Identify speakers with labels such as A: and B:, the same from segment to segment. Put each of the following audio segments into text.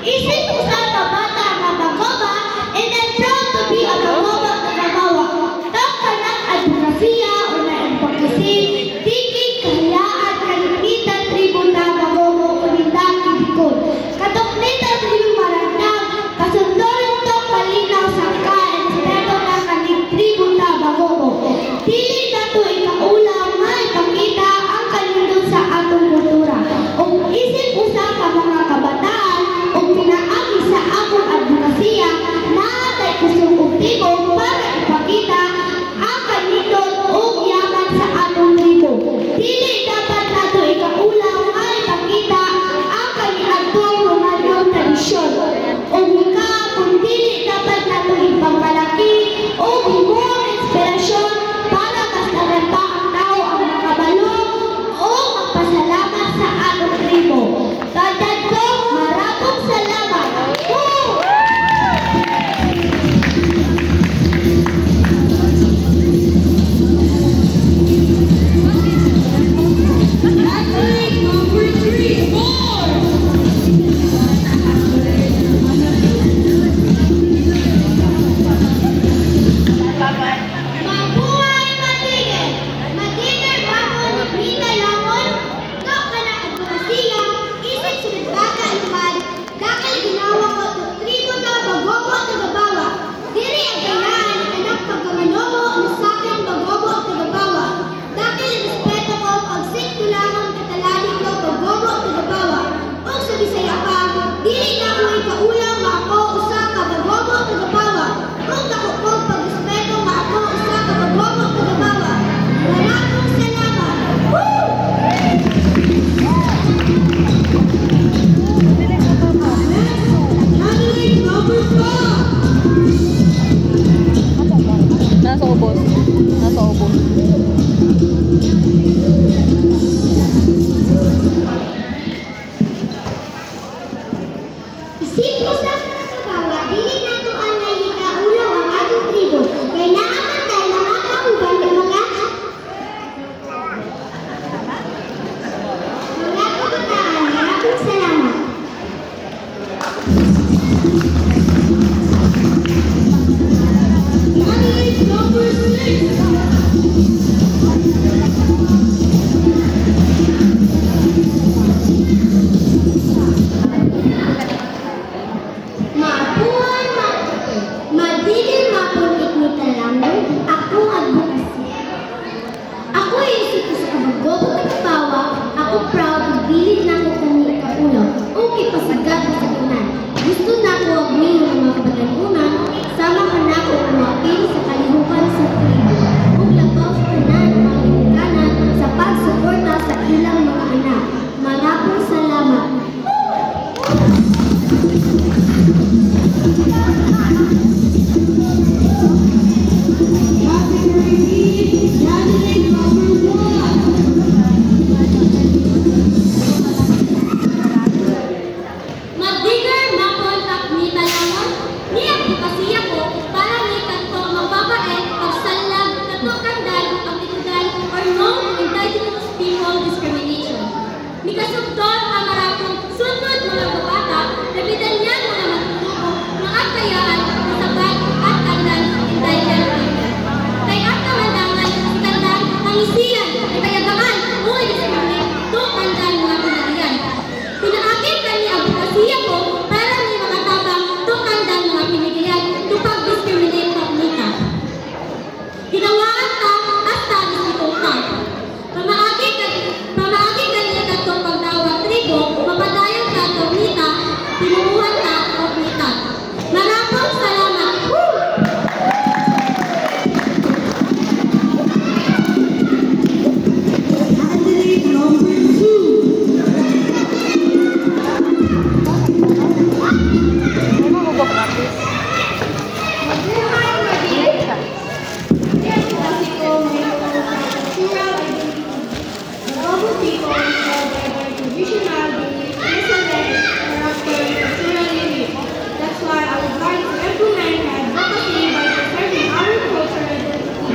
A: Isip ko sa bata na Magoba and I'm proud to be a Magoba ko proud na bilid na ako kami ikauna. Okay, pasagad sa sagunan. Gusto na ako agmilo ng mga kabatanunan. Sama ka na ako kumapil sa kalihukan sa tribo. Huwag labaw sa tanan ng mga Amerikanan sa pagsuporta sa ilang mga anak. Maraming salamat.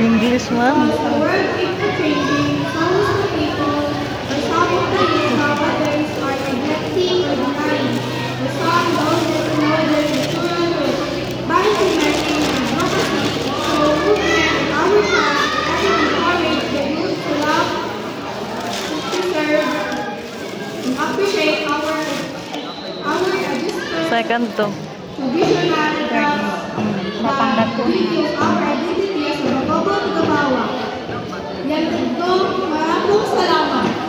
B: English, ma'am.
A: The world is changing, so is the people. The some of the youth nowadays are neglecting or denying. The some don't get to know their natural roots by implementing advocacy. So movement in our class has encouraged the youth to love, to preserve, and appreciate our
B: second to.
A: traditional
B: Mapanggat ko.
A: our identity as a Bagobo Gabawa. Yan ito, maraming salamat.